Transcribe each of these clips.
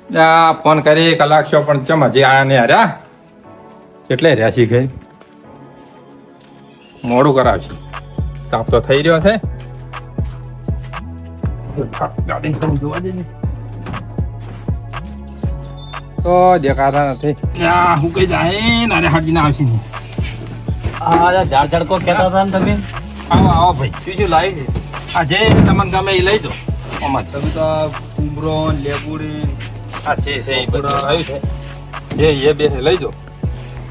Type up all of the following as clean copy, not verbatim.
Phone કરી કલાક છો પણ ચમ હજી આયા ને હાર્યા કેટલે રહ્યા શીખે મોડું કરાવશે તાપ તો થઈ રહ્યો છે ગાડી જોવા જઈએ તો દેખાતા નથી હું કઈ જાય નારે હાજી ના આવશે ઝાડ ઝાડકો કહેતા હતા ને તમે? આવો આવો ભાઈ શું લાવી છે? આ જે તમને ગમે એ લઈ જાઓ અમાર તમે તો કુમરો લેબુડી આ છે એ બધું આવ્યું છે એ બે લઈ જાઓ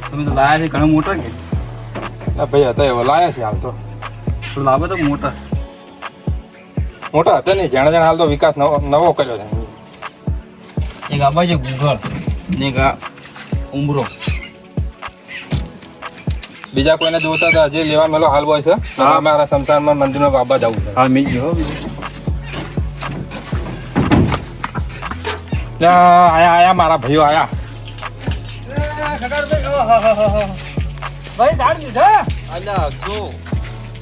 તમે તો લાયા છે ઘણા મોટા કે ના ભાઈ હતા એવા લાયા છે હાલ તો થોડું લાવો તો મોટા હતા નહીં જાણે જાણે હાલ તો વિકાસ નવો કર્યો છે એક આબા છે ગુગળ ને એક આ ઉમરો. બીજા કોઈને જોતા હતા હજી લેવા મેલો હાલ બોય છે અમારા સંસારમાં મંદિરનો બાબા જવું છે હા મી ગયો આયા મારા ભાઈઓ આયા ભાઈ ધાડ દીધા અલ્યા જો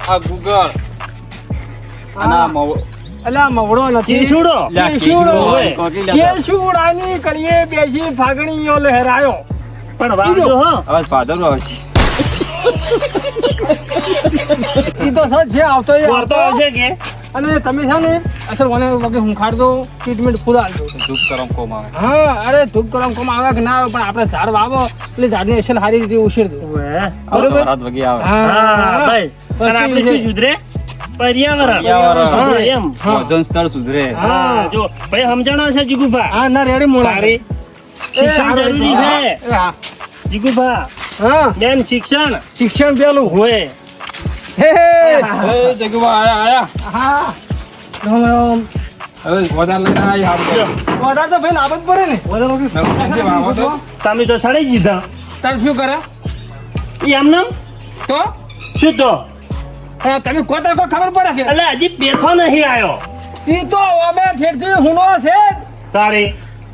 આ ગુગળ આના અલા મવડો નથી કેસુડો કેસુડાની કળીએ બેસી ફાગણીઓ લહેરાયો પણ વાજો હો આવાજ પાદરો આવશે ઈ તો સર જે આવતો એ આવતો હશે કે અને તમે છે ને અસર મને વગે હુંખાડ દો ટ્રીટમેન્ટ ફૂલ આલજો ધૂપ કરમ કોમ આવે હા અરે ધૂપ કરમ કોમ આવે કે ના આવે પણ આપણે ઝાડ વાવો એટલે ઝાડની અસલ સારી રીતે ઉછેર દો બરોબર રાત વગી આવે હા ભાઈ અને આપણે શું સુધરે પર્યાવરણ હા એમ વજન સ્તર સુધરે હા જો ભાઈ સમજણો છે જીગુભા હા ના રેડી મોડા તારી શિક્ષણ જરૂરી છે હા જીગુભા હા બેન શિક્ષણ શિક્ષણ પેલું હોય હે જગવા આયા હા રામ રામ હવે વધારે લઈને આવી હાલ વધારે તો ભાઈ લાભ જ પડે ને વધારે તમે તો સડી દીધા તારે શું કરે એમને તો શું તો હા, તમે કોતા કો ખબર પડે કે એટલે હજી બેઠો નહીં આવ્યો ઈ તો અમે ઠેરથી હુનો છે તારે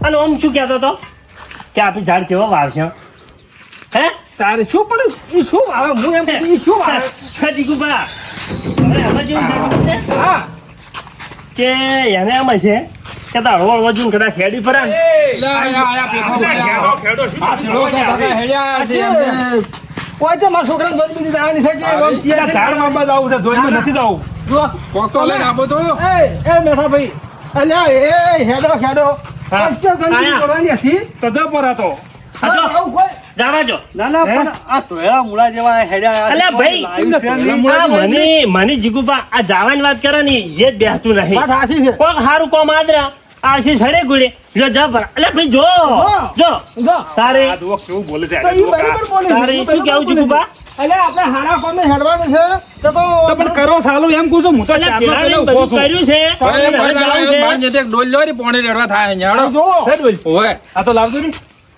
અને આમ શું કહેતો તો કે આપણે ઝાડ કેવા વાવશે હે તારે શું પડે ઈ શું આવે હું એમ કહું, ઈ શું આવે જીગુભા હવે આમાં જેવું છે ખબર છે? હા કે એને એમ છે કે તાર હળવળ વજન કદાચ ખેડી ફરે ને. કોઈ તો મારા છોકરાને દોધ બીજી દાવાની થાય છે ઓમ ચિયા છે. નથી જવું જો કોકો લઈને આપો તો એ મેઠા ભાઈ અલ્યા એ હેડો હા. કષ્ટ ગંજી આયા. કરવાની હતી તો જો પર હતો હા, જો. આવું કોઈ જાવા જો ના ના પણ આ તોયરા મુળા જેવા હેડ્યા અલ્યા ભાઈ, મને જીગુભા આ જવાની વાત કરે ને એ જ બેહતું નહીં વાત હાચી છે કોક હારું કોમ આદરા આવશે સડે ગુડે જો જા ભરા અલ્યા ભાઈ જો જો જો તારે શું બોલે છે તો ઈ બરાબર બોલે છે. તારે ઈ શું બરાબર કેવું બોલે છે. જીગુભા અલ્યા આપણે હારા કોમે હેડવાનું છે તો પણ કરો સાલું એમ કહું છું હું તો અલ્યા પેલાને બધું કર્યું છે હવે જવાનું છે. ડોલ લો પોણી રેડવા થાય ન્યાડો જો ઓય આ તો લાવજો ને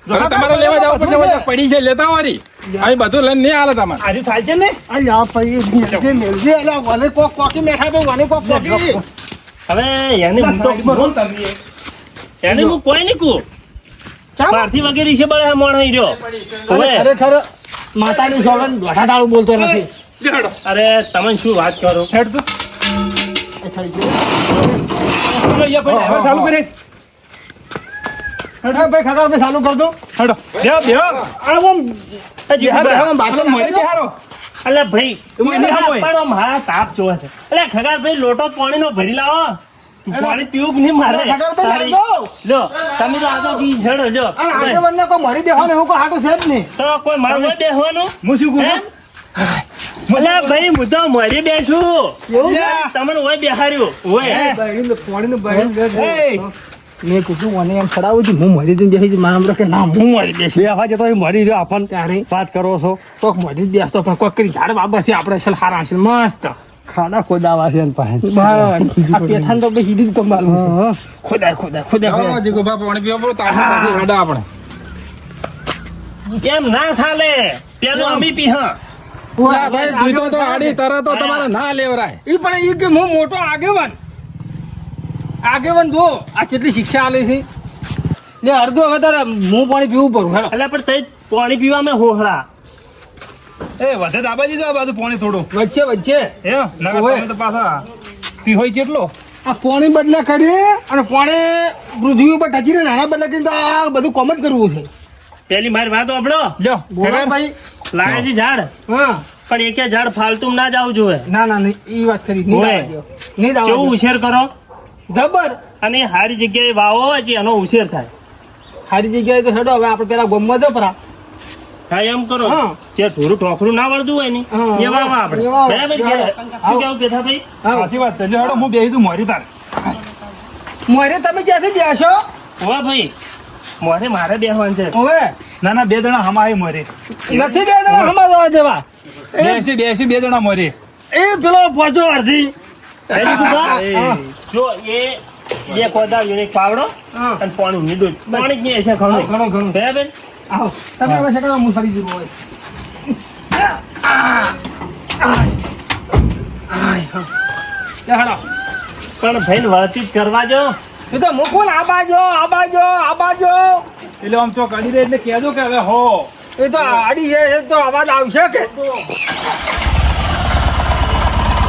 તમારે લેવા જવું પડશે પડી છે લેતા વારી અહીં બધું લઈને નહીં હાલે તમારે આજુ થાય છે ને અલ્યા ભાઈ મેલજે અલ્યા વને કોક કોકી મેઠા બે વને કોક કોકી હવે એને હું તો એને હું કોઈ નહીં કહું ચાલ પાર્થી વગેરે છે બળે મોણ હઈ રહ્યો હવે ખરેખર માતાની સોગન દોઢા ડાળું બોલતો નથી અરે તમે શું વાત કરો હેડ તો ચાલુ કરે હા ભાઈ ખરા ભાઈ ચાલુ કર દો હેડો બેહો આવો હજી હા હા બાટલો મરી બેહારો અલે ભાઈ તમે એને સાંભળો. પણ મારા તાપ જોવે છે અલે ખગાર ભાઈ લોટો પાણીનો ભરી લાવો પાણી પીવું કે નહીં મારે ખગારભાઈ તારી. લાવજો. લો તમે તો આ તો બી ઝડો લો અને આગેવાનને કોઈ મરી દેવાનું એવું કોઈ હાટું છે જ નહીં તો કોઈ મારું હોય બેસવાનું હું શું કહું હે? અલે ભાઈ હું તો મરી બેસું એવું છે? તમને હોય બેહાર્યું હોય મેં કીધું મને એમ ચડાવું છું હું મરી દઈને બેસી મારા હમણાં કે ના હું મરી બેસી બેસવા જતો મરી રહ્યો આપણને ત્યારે વાત કરો છો કોક મરી જ બેસતો પણ કોક કરી ઝાડ બાબા છે આપણે અસલ હારા છે મસ્ત ખાડા ખોદાવા છે પાસે પેથાન તો આપણે સીધી જ કમાલું છે ખોદાય જીગોબા પાણી પીવો પડો તાપ હેડા આપણે કેમ ના ચાલે પેલું અમી પી હા ભાઈ પીતો તો આડી તરત તો તમારે ના લેવરાય ઈ પણ ઈ કે હું મોટો આગેવાન જો આ કેટલી શિક્ષા આલે છે લે અડધો હવે તારે હું પાણી પીવું પડું હેલો એટલે પણ તઈ પાણી પીવા મેં હોહળા એ વધે દાબા દીધો આ બાજુ પાણી થોડું વચ્ચે એ ના ઓવે. તમે તો પાછા પી હોય કેટલો આ પોણી બદલે કરી અને પોણે પૃથ્વી ઉપર ટચીને નાના બદલે કરીને તો આ બધું કોમ જ કરવું છે. પેલી મારી વાત સાંભળો. લ્યો બોલો ભાઈ. લાયા છે ઝાડ, હા પણ એકે ઝાડ ફાલતું ના જવું જોઈએ. ના ના નહીં એ વાત કરી નહીં ઓય. દાવા દ્યો. નહીં દાવા કેવું દ્યો. ઉછેર કરો જબર અને સારી જગ્યાએ વાવો પછી એનો ઉછેર થાય. સારી જગ્યાએ તો હેડો હવે આપણે પેલા ગોમમાં જો પરા હા એમ કરો. હા. જે ઢોરું ઠોકરું ના વળતું હોય ને હા. એ વાવા આપણે. એ વાવા. બરાબર કે? શું કેવું પેથાભાઈ? સાચી વાત છે લ્યો હેડો હું બેહી તું મોરી તાર મોરે તમે ક્યાંથી બેસો હોવે ભાઈ, મારે બેસવાનું છે. હવે ના ના 2 જણા હમાય મોરી નથી બે જણા હમાવા દેવા બેસી 2 જણા મોરી એ પેલો પહોંચો અડધી પેલી ગુફા? હા. જો એ બે કોદાળ યુનિક પાવડો હા. અને પાણી નીડું પાણી જ નહીં હશે ઘણું. ઘણું ઘણું બરાબર. આવો તમે હવે સેકન્ડ હું ફરી દીધું હોય પણ ભાઈ વળતી જ કરવા જો. એ તો મુકુલ આ બાજો એટલે આમ ચોક અડી રહે એટલે કહેજો કે હવે હો એ તો આડી છે એ તો અવાજ આવશે કે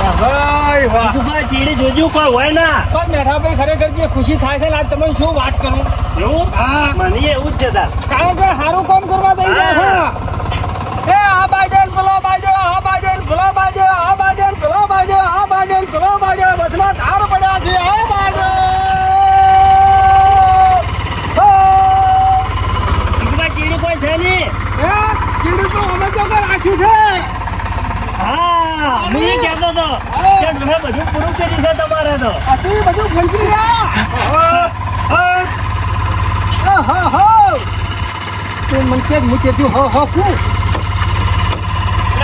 વાહ ભાઈ વાહ ગુફા ચીડી જોજો કોઈ હોય ના. પણ મેઠાભાઈ ખરેખર જે ખુશી થાય છે ને આજ તમને શું વાત કરું એવું હા મને એવું જ છે તાર. કારણ કે સારું કામ કરવા દઈ રહ્યા છે એ આ બાજુ ને પેલો બાજુ આ બાજુ ને પેલો બાજુ આ બાજુ ને પેલો બાજુ આ બાજુ ને પેલો બાજુ વચમાં ધાર પડ્યા છે આ બાજુ ગુફા ચીડી કોઈ છે નહીં. એ ચીડું તો અમે તો રાખ્યું છે હા હું એ કહેતો હતો કે તમે બધું પૂરું કર્યું છે તમારે તો. આટલું બધું ફંકી રહ્યા હા. હા હા તું મને કે મૂકે તું હો હો કુ એટલે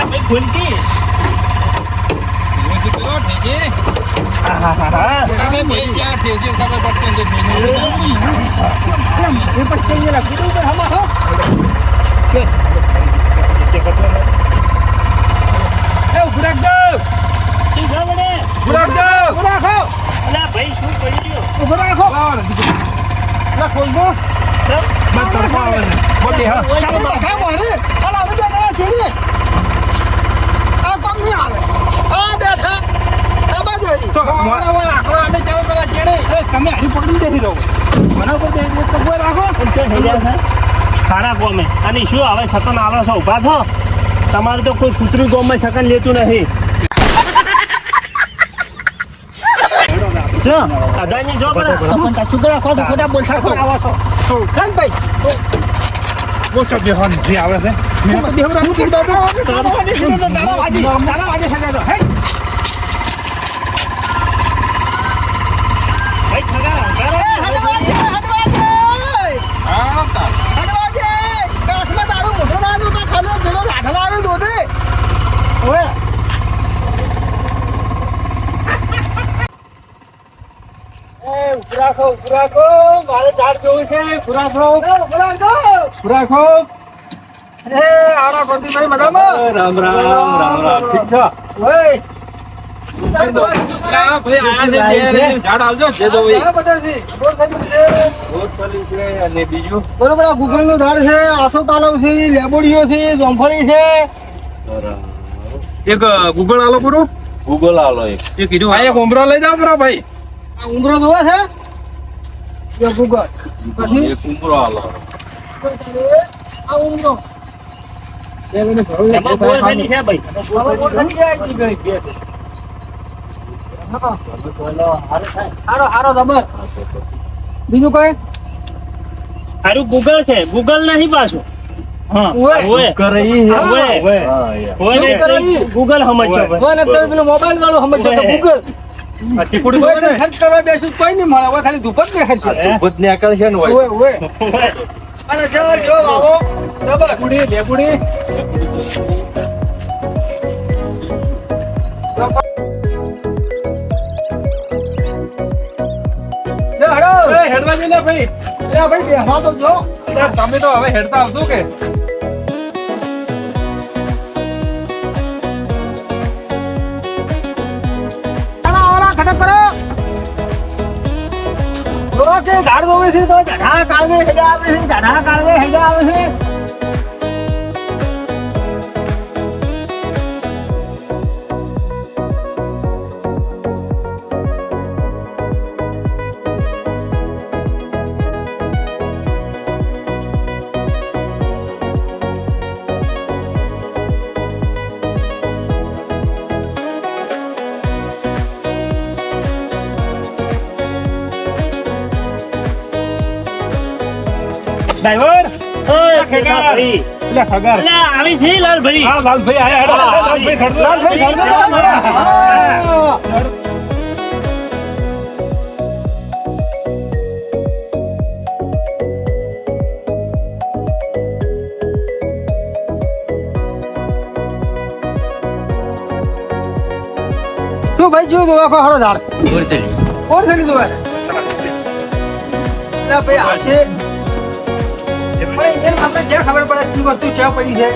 ભાઈ ખુલકી. હા. એ પછી અહીંયા કીધું કે હમા હો કે એ ઉભરાક દો તું જા વડે. ઉભરાક હો અલા ભાઈ શું કરી રહ્યો? ઉભરાક હો ના ખોલ દો મત તડકો આવે છે બોલ હા ચાલો બેઠા મારે ચાલો હવે જરા ચીડીએ આ કોમ નહીં આવે આ બેઠા આ બાજુ હરી તો અમે ચાલો પેલા ચેડે તમે હારી પકડી દેખી દો મને ઉપર દે તો કોઈ રાખો એમ કે થઈ ગયા છે? સારા કોમે. અને શું હવે સકન આવે છે ઉભા થો. તમારે તો કોઈ કૂતરું ગોમમાં સકન લેતું નથી. જો અદાની જો બરા. પણ તાચું કરો ખોટું ખોટા બોલતા છો આવો છો કાન ભાઈ બહુ શબ્દ હોન જે આવે છે મેં તો દેવરાનું કીધું તારા વાજી સગા તો હે ભાઈ ખગા કરો. મારે ઝાડ જોવું છે પુરાખો એ આરા પ્રદીપભાઈ મજામાં રામ ઠીક છે ઓય ઝાડ આવજો જે દો આ બધા છે બોલ ખાઈ છે અને બીજું બરોબર આ ગુગળનું ઝાડ છે આસોપાલવ છે લેબોડીઓ છે જોમફળી છે એક ગૂગલ આલો પૂરું ગૂગલ આલો એક. એ કીધું આ એક ઉમરો લઈ જાઓ બરા ભાઈ આ ઉમરો જોવા છે એ ગુગળ પછી એક ઉંબરો આલો. આ ઉમરો એમાં બોલ થયેલી છે ભાઈ. હારો જબર બીજું કોઈ હારું ગૂગલ છે. ગૂગલ નહીં પાછું. હા ઓય. ઓય. કરી હે. ઓય. હા યાર. ઓય ને શું કરી? ગૂગલ સમજજો ભાઈ. કોઈ નથી પેલું મોબાઈલ વાળું સમજો તો ગૂગલ આ ચીકુડી કોઈ બોલે ને ખર્ચ કરવા બેસું કોઈ નહીં મળે હવે ખાલી ધૂપ જ દેખાય છે ભૂત ને અકલ છે ને હોય. ઓય ઓય અને જો આવો જબર લેબુડી લે હડો એ હેડવા દે ને ભાઈ લે ભાઈ બેહવા તો જો તમે તો હવે હેડતા આવજો કે આના ખટક કરો જો કે ઝાડ જોવે છે તો ઝાડા કાળવે હેડા આવે છે ઝાડા કાળવે હેડા આવે છે ડ્રાઈવર ઓય ખેગા. ભાઈ એટલે ખગર એટલે આવી છે લાલભાઈ હા લાલભાઈ આયા હેડો લાલભાઈ ખડતો લાલભાઈ શું ભાઈ જોયું તું આખો હારો ઝાડ કોણ થઈ લીધું એટલે ભાઈ આશે પણ એને આપણે ક્યાં ખબર પડે કી વસ્તુ ક્યાં પડી છે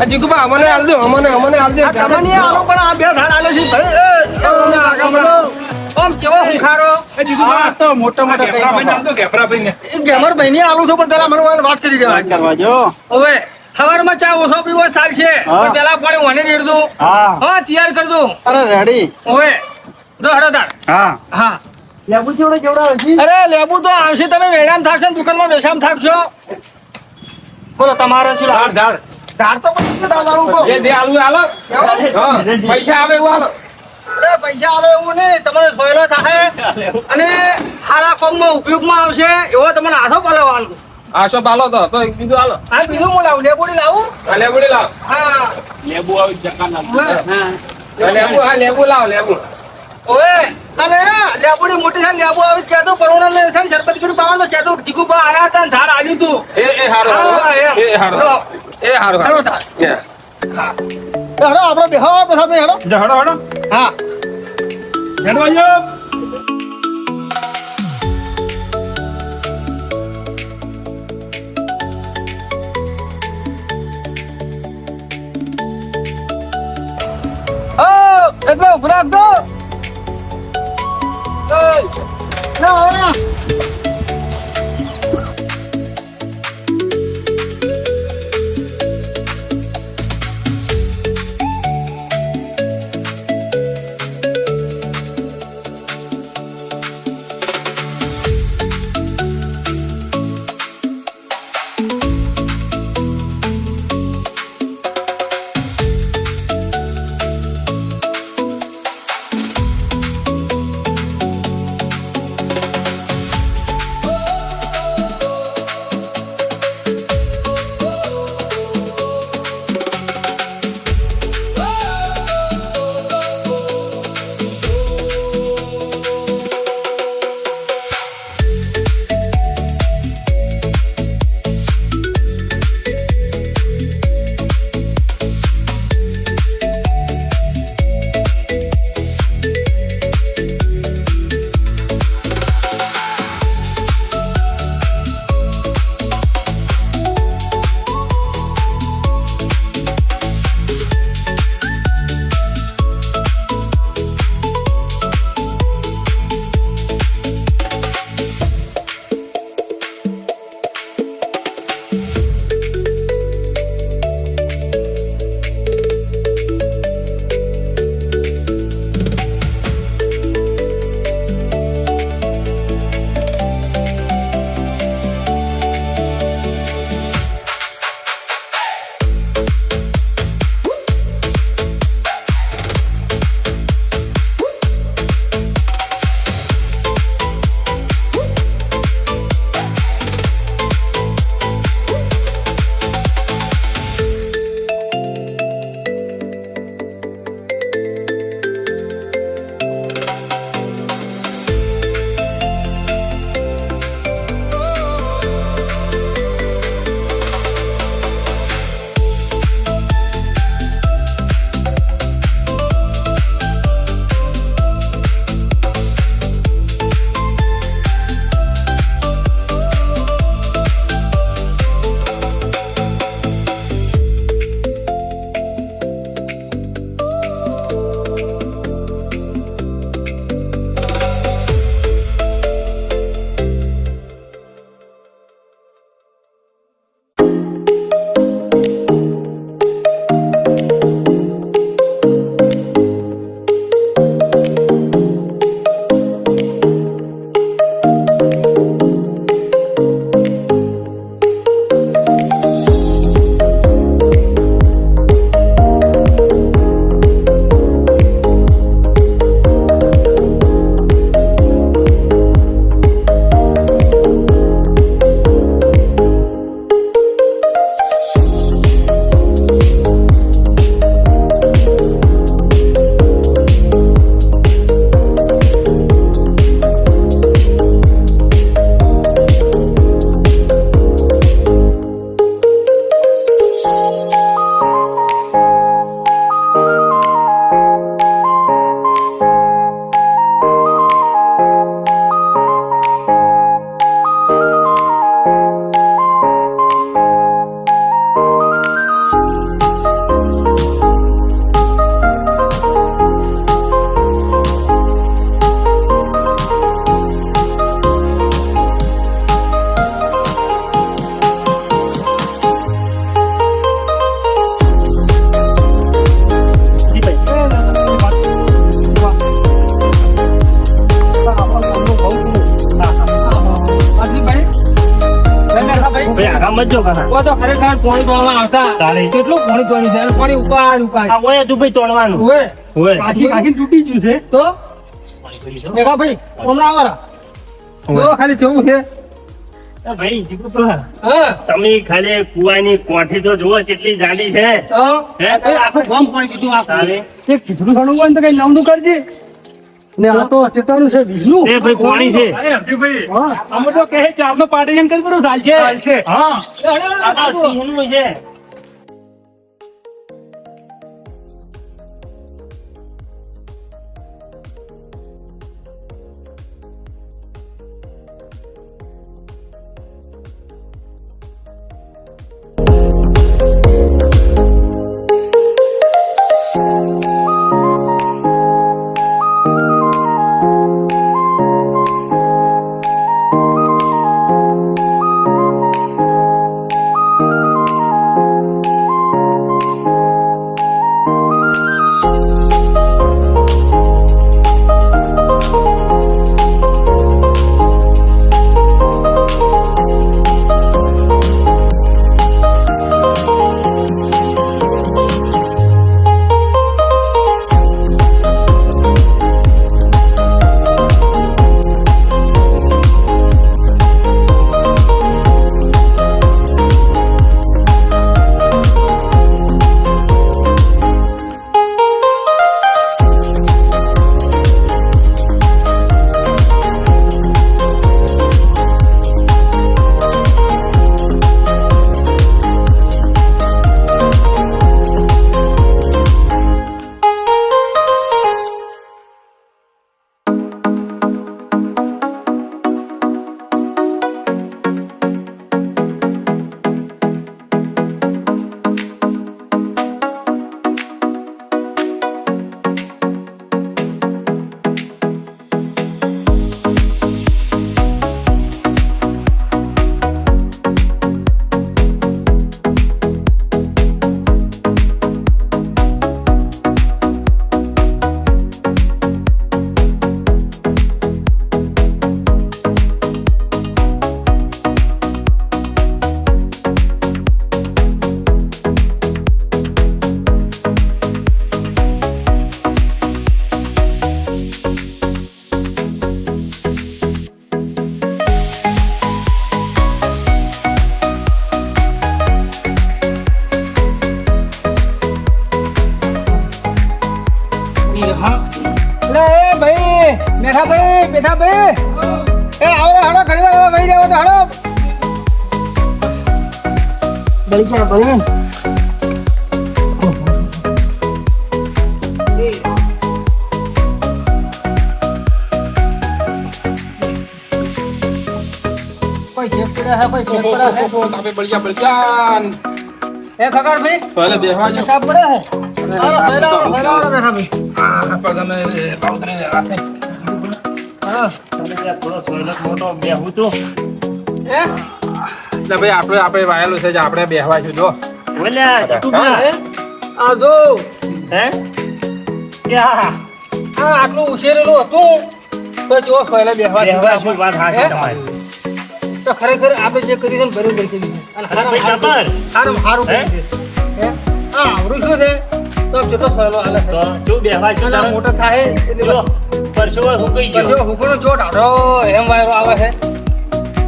જીગુબા અમને હાલ દો અમને હાલ દો આ તમને આલો પણ આ બે ધાડ આલે છે ભાઈ એ અમને આગળ મળો ઓમ કેવો હુખારો આ તો મોટો મોટો ગેફરાભાઈને આલ દો, ગેફરાભાઈને. એ ગેમર ભાઈ ની આલું છું પણ પેલા મને વાત કરી દેવા કરવા જો હવે સવારમાં ચા ઓછો પીવો ચાલ છે પણ પેલા પાણી વને રેડ દો હા તૈયાર કર દો અરે રેડી હવે દો હડો તાર હા લેબુ જેવડો અરે લેબુ તો આવશે તમે વેરામ થાકશો ને દુકાનમાં વેચામ થાકશો બોલો તમારે શું ધાર, ધાર. ધાર તો પછી શું દાદા ઉભો જે દે આલુ એ આલો. હા, પૈસા આવે એવું આલો. અરે પૈસા આવે એવું નહીં તમને સોયલો થાય અને સારા કામમાં ઉપયોગમાં આવશે એવો તમને હાથો પલાવ આલું આશો પાલો તો એક બીજું આલો. આ બીજું હું લાવું લેબુડી લાવું આ લેબુડી લાવ. હા લેબુ આવી જકાના આ લેબુ, હા, લેબુ લાવ, લેબુ. ઓએ અને લેબુડી મોટી થાય લેબુ આવી કેતો પરોણા ને છે શરબત કરી પાવાનો કેતો ટીકુબા આયા હતા ને ધાર આલ્યું તું એ હારું, હા, એમ. એ હારું. લો. એ હારું, હેડો હારું. તાર. એ. હેડો આપણે બેહો પછી હેડો હડો. હા હેડવા જો. એટલે ઉભા રાખજો ના હવે ના સમજો ઘણા ઓ તો ખરેખર પાણી તોડવામાં આવતા તારે. કેટલું પાણી તોડ્યું છે અને પાણી ઉપાડ આ ઓય તું ભાઈ તોડવાનું ઓએ ઓય કાઢી તૂટી ગયું છે તો મેઘા ભાઈ હમણાં આવરા જો ખાલી જવું છે એ ભાઈ જીગુભા, હા તમે ખાલી કુવાની કોઠી તો જુઓ કેટલી જાડી છે તો હે? એ આખું ગામ પાણી કીધું તારે. આખું એ કીધું ઘણું હોય ને તો કઈ નવનું કરજે ને આ તો ચેતાનું છે વિષ્ણુ એ ભાઈ કોણી છે હા અમે તો કહે ચારનો પાર્ટીશન કરી પડું ચાલશે ચાલશે હા આ તો ટીહનું છે એટલે એ ભાઈ મેઠા ભાઈ બેઠા ભાઈ એ આવો હાડો ઘણી વાર હવે ભાઈ જાવ તો હાડો બળી ગયા ભાઈ કોઈ ચેક કર્યા હે કોઈ ચેક કર્યા હે તાપે બળિયા બળિયા એ ખગાડ ભાઈ પહેલે બેહવા જો સાબ પડે હે આવો ફેરાવો બેઠા ભાઈ પગને બાઉતરે રાખે હા થોડો ટોયલેટ મોટો બેહું તો એ એટલે ભાઈ આપણે વાયેલું છે જે આપણે બેહવા છું જો બોલ્યા જીગુભા, હે? આ જો હે ક્યાં આ આટલું ઉછેરેલું હતું તો જો પહેલા બેહવા બેહવા શું વાત હાચી હે? તમારી તો ખરેખર આપણે જે કર્યું છે ને બરોબર કરી દીધું અને ભાઈ હારું ખબર હારું હે? કરી દીધું હે? આ આવડું શું છે તો કેટલો સહેલો હાલે છે તો તું બેહવા શું નાના તારે? મોટો થાય એટલે જો પરસેવો હુકાઈ પછી ગયો હુકનો ચોટ હાડો એમ વાયરો આવે છે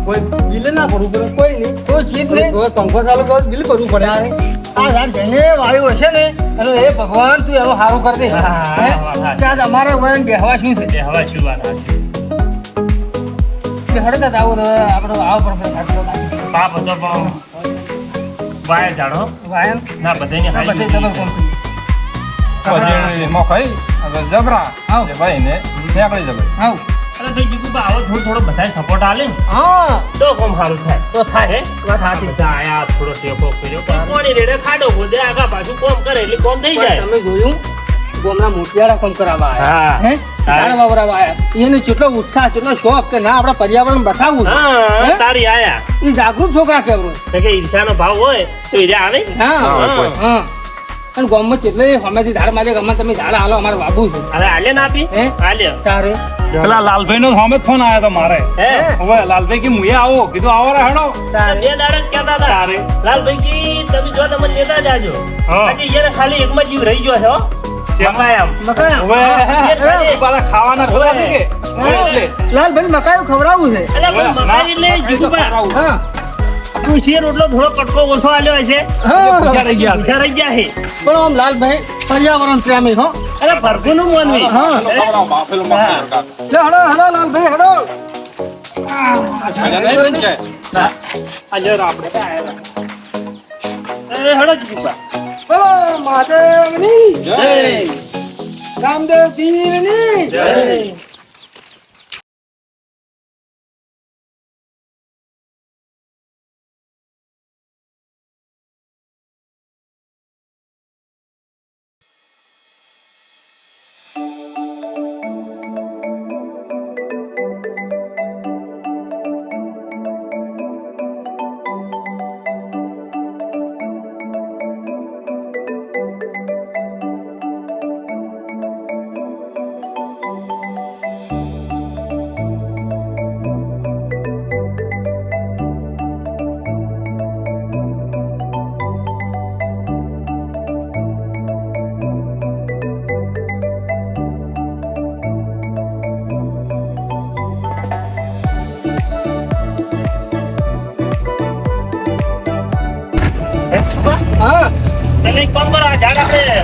કોઈ બિલ ના ભરવું પડે કોઈ નહીં કોઈ ચીજ નહીં કોઈ પંખો ચાલુ કરો બિલ ભરવું પડે આ ઝાડ જઈને વાયુ હશે ને એનો એ ભગવાન તું એનું સારું કરી દે હા, હે? હા. ત્યાં અમારે વયન બેહવા શું છે બેહવા શું વાત હાચી કે હળતા આવું તો આપણો આવ પર પાપ હતો પણ વાય જાણો વાયન ના બધાને બધે હારી જબર કોમ પછી મોખાઈ હવે જબરા આવ. એ ભાઈ ને નીકળી જબર આવ અરે ભાઈ જીગુભા આવો થોડો બધાય સપોર્ટ આલે ને હા તો કોમ સારું થાય તો થાય હે? વાત સાચી બધા આયા થોડો ટેકો કર્યો પણ કોની રેડે ખાડો બોદે આગા પાછું કોમ કરે એટલે કોમ થઈ પણ જાય તમે જોયું ગોમના મોતિયાળા કોમ કરાવવા આયા હા હે ઝાડ વાવરાવા આયા એને કેટલો ઉત્સાહ કેટલો શોખ કે ના આપણે પર્યાવરણ બચાવવું છે. હા હે? તારી આયા એ જાગૃત છોકરા કેવરું તો કે ઈર્ષાનો ભાવ હોય તો ઈરે આવે હા હા, કોઈ. હા અને ગામમાં કેટલે હમેથી ઝાડ મારે ગમે તમે ઝાડ હાલો અમારે વાબુ છે અરે આલે ના આપી હે? આલે તારે પેલા લાલભાઈ નો સામે ફોન આવ્યો તો મારે હે હવે લાલભાઈ કે મુએ આવો કીધું આવો રે હેડો બે દાડા જ કહેતા હતા તારે. લાલભાઈ કી તમે જો તમે લેતા જાજો હા. હજી એને ખાલી એકમાં જીવ રહી ગયો છે હો મકાયામ. મકાઈ હવે પાછા ખાવાના ખોલા છે કે એટલે લાલભાઈ મકાઈ ખવડાવવું છે અલ્યા પણ ના, મકાઈ લે જીગુબા હા તુલસી રોટલો થોડો કટકો ઓછો આલ્યો હશે પૂછા રહી ગયા પૂછા રહી ગયા હે પણ આમ લાલભાઈ પર્યાવરણ પ્રેમી હો અરે ભરપૂર નું મોનવી હા ખવડાવો, બાફેલું મકાઈ હરકાર. લે હડો હડો લાલભાઈ હડો મજા નહીં બની જાય. અરે હળો જીગુબા બોલો મહાદેવની જય. રામદેવ પીરની જય હા તને એક કામ કરો આ ઝાડ આપણે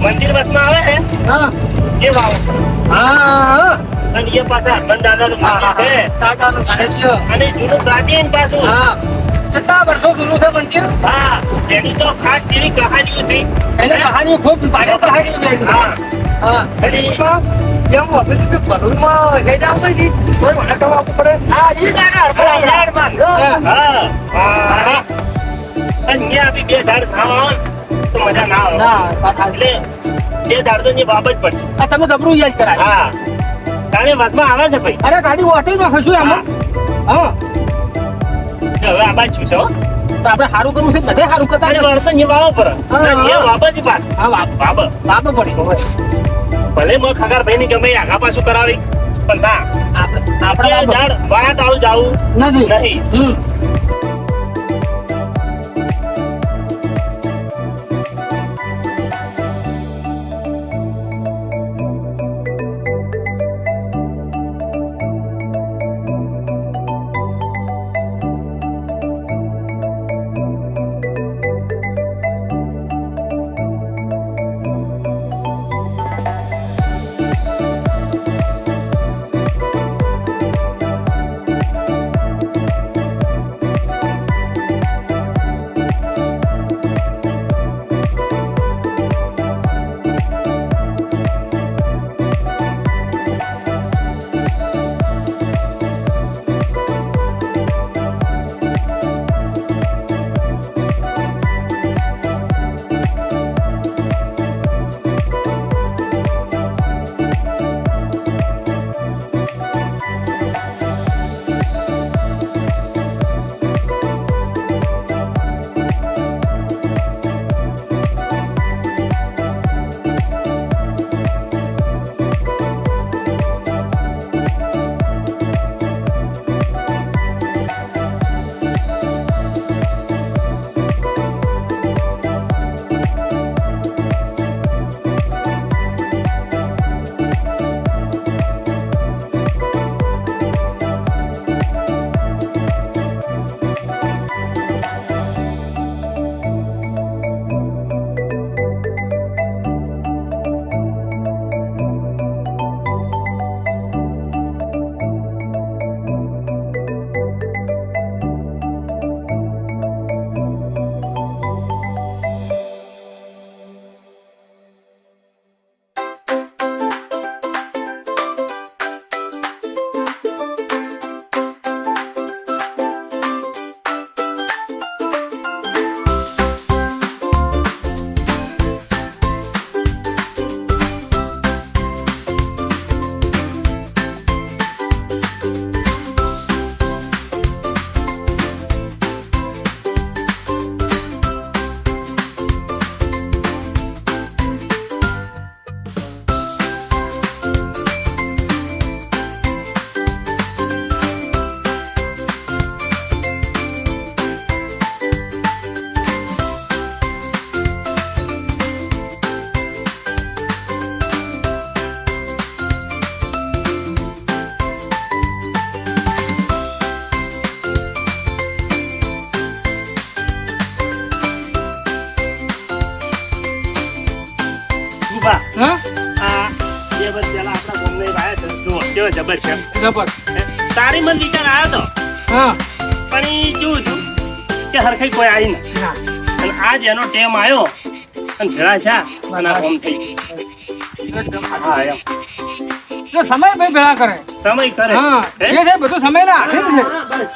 મંદિર બસમાં આવે છે હા એ વાવો હા અને એ પાછા હનુમાન દાદાનું મંદિર છે દાદાનું સાહિત્ય અને જૂનું પ્રાચીન પાછું હા કેટલા વર્ષો જૂનું છે મંદિર હા તેની તો ખાસ જેવી કહાનીઓ છે એને કહાનીઓ ખૂબ ભારે કહાનીઓ છે હા હા અને એમાં જેમ આપણે કે ભરૂચમાં હેડ આવે ને કોઈ મને ખબર પડે હા ઈ જાણે હનુમાન. હા હા અને ત્યાં બી બે ઝાડ ખાવા હોય તો મજા ના આવે ના વાત સાચી. એટલે બે ઝાડ તો ની બાબત પડશે આ તમે જબરું યાદ કરાય હા તાણે વસમાં આવે છે ભાઈ અરે ગાડી ઓટી માં ખશું એમાં હા તો હવે આ બાજ છું છે હો તો આપણે સારું કરવું છે બધે સારું કરતા અને ને. વળતો ની વાવો પર હા. એ વાપસ છે પાછું હા બાપ બાબ બાપ પડી હવે ભલે મને ખગાર ભાઈ ની ગમે એ આગા પાછું કરાવી પણ ના આપણે આપણે આપણે ઝાડ વાયા તાળું જાવું નથી નહીં હમ બા હા આ જે બસ પેલા આપણા ગામને વાયા છે જુઓ કેવો જબર છે જબર તારી મન વિચાર આવ્યો તો હા પણ ઈ કેવું હતું કે હરખાઈ કોઈ આવી ને ના અને આજ એનો ટેમ આવ્યો અને ભેળા છે અને આ ગામ થઈ હા એમ સમય ભાઈ ભેળા કરે સમય કરે હા હે? એ છે બધું સમય ના હાથે જ છે હા, બસ.